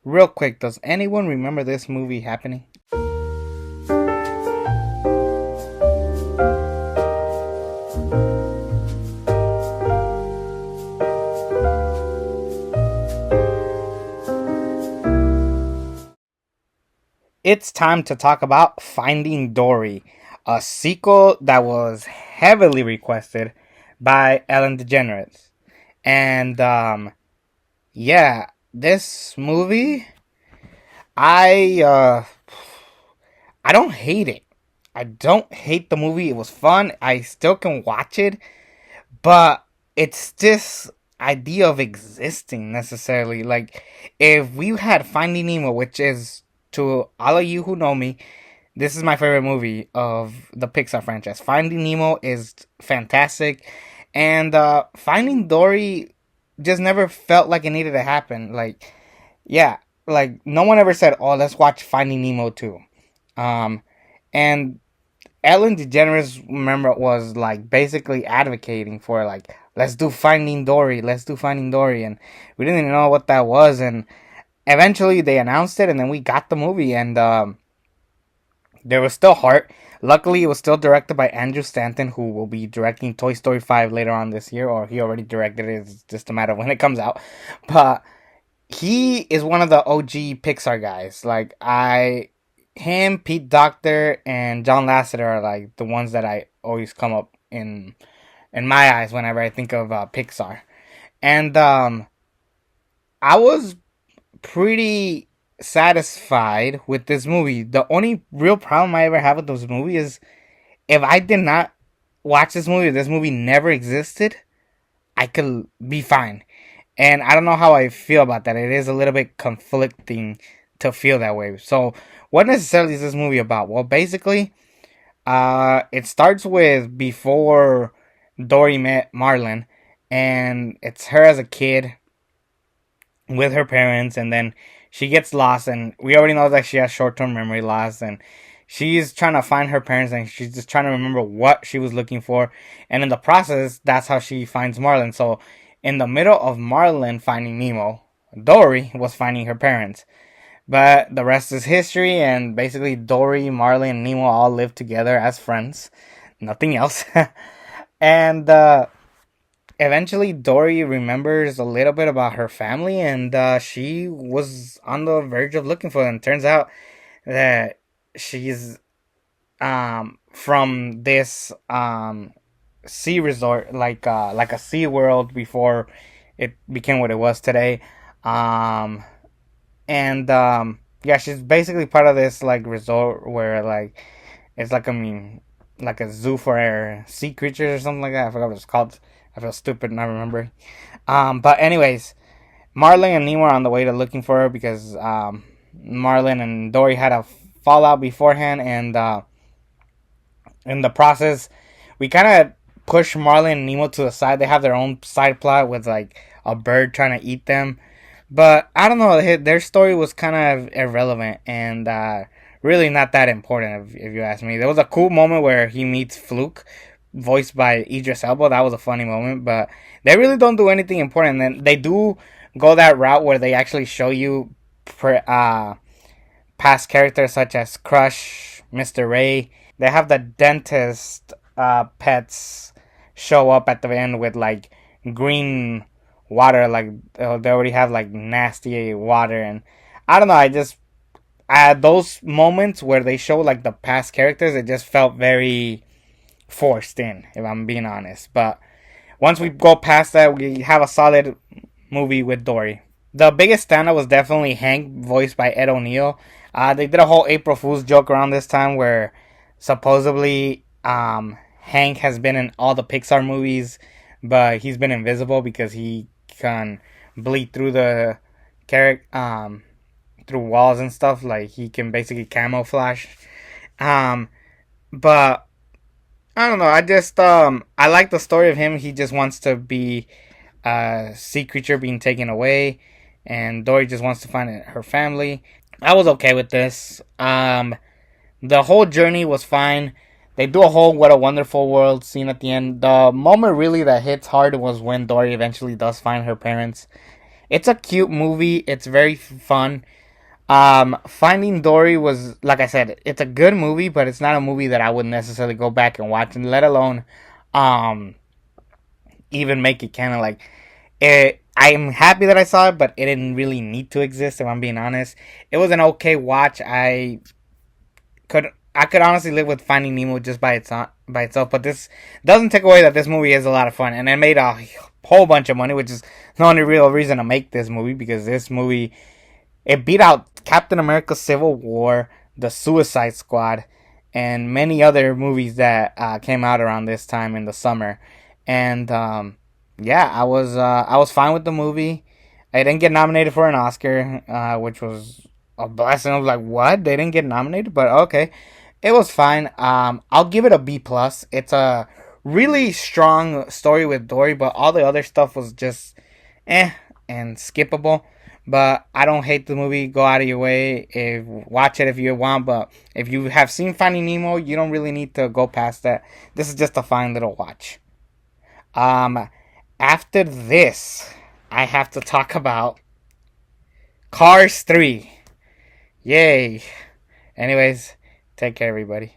Real quick, does anyone remember this movie happening? It's time to talk about Finding Dory, a sequel that was heavily requested by Ellen DeGeneres. And yeah, this movie, I uh, I don't hate it. I don't hate the movie. It was fun. I still can watch it, but it's this idea of existing necessarily. Like, if we had Finding Nemo, which is, to all of you who know me, this is my favorite movie of the Pixar franchise. Finding Nemo is fantastic, and Finding Dory just never felt like it needed to happen. Like, yeah, like no one ever said, "Oh, let's watch Finding Nemo too." Um, and Ellen DeGeneres, remember, was like basically advocating for, like, let's do Finding Dory, let's do Finding Dory, and we didn't even know what that was, and eventually they announced it, and then we got the movie, and there was still heart. Luckily, it was still directed by Andrew Stanton, who will be directing Toy Story 5 later on this year, or he already directed it. It's just a matter of when it comes out. But he is one of the OG Pixar guys. Like, him, Pete Docter, and John Lasseter are like the ones that I always come up in my eyes whenever I think of Pixar. And I was pretty satisfied with this movie. The only real problem I ever have with this movie is, if I did not watch this movie never existed, I could be fine. And I don't know how I feel about that. It is a little bit conflicting to feel that way. So, what necessarily is this movie about? Well, basically, it starts with before Dory met Marlin, and it's her as a kid with her parents, and then she gets lost, and we already know that she has short-term memory loss, and she's trying to find her parents, and she's just trying to remember what she was looking for, and in the process, that's how she finds Marlin. So, in the middle of Marlin finding Nemo, Dory was finding her parents. But the rest is history, and basically Dory, Marlin, and Nemo all live together as friends. Nothing else. And eventually Dory remembers a little bit about her family, and she was on the verge of looking for them. Turns out that she's from this sea resort, like a sea world before it became what it was today. Um, and yeah, she's basically part of this like resort where, like, it's like, I mean, like a zoo for sea creatures or something like that. I forgot what it's called. I feel stupid not remembering. But anyways, Marlin and Nemo are on the way to looking for her because Marlin and Dory had a fallout beforehand, and in the process, we kind of push Marlin and Nemo to the side. They have their own side plot with, like, a bird trying to eat them. But I don't know, their story was kind of irrelevant, and really not that important, if you ask me. There was a cool moment where he meets Fluke, voiced by Idris Elba. That was a funny moment, but they really don't do anything important. And they do go that route where they actually show you past characters such as Crush, Mr. Ray. They have the dentist pets show up at the end with, like, green water. Like, they already have, like, nasty water. And I don't know, I just, at those moments where they show, like, the past characters, it just felt very forced in, if I'm being honest. But once we go past that, we have a solid movie with Dory. The biggest standout was definitely Hank, voiced by Ed O'Neill. They did a whole April Fool's joke around this time where supposedly Hank has been in all the Pixar movies, but he's been invisible because he can bleed through the character, through walls and stuff. Like, he can basically camouflage. But I don't know. I just I like the story of him. He just wants to be a sea creature being taken away, and Dory just wants to find her family. I was okay with this. The whole journey was fine. They do a whole "What a Wonderful World" scene at the end. The moment really that hits hard was when Dory eventually does find her parents. It's a cute movie. It's very fun. Finding Dory was, like I said, it's a good movie, but it's not a movie that I would necessarily go back and watch, and let alone, um, even make it kind of like it. I'm happy that I saw it, but it didn't really need to exist. If I'm being honest, it was an okay watch. I could honestly live with Finding Nemo just by itself, but this doesn't take away that this movie is a lot of fun, and it made a whole bunch of money, which is the only real reason to make this movie, because this movie, it beat out Captain America: Civil War, The Suicide Squad, and many other movies that came out around this time in the summer. And yeah, I was fine with the movie. I didn't get nominated for an Oscar, which was a blessing. I was like, what? They didn't get nominated, but okay, it was fine. I'll give it a B plus. It's a really strong story with Dory, but all the other stuff was just and skippable. But I don't hate the movie. Go out of your way, if watch it if you want. But if you have seen Finding Nemo, you don't really need to go past that. This is just a fine little watch. Um, After this, I have to talk about Cars 3. Yay! Anyways, take care, everybody.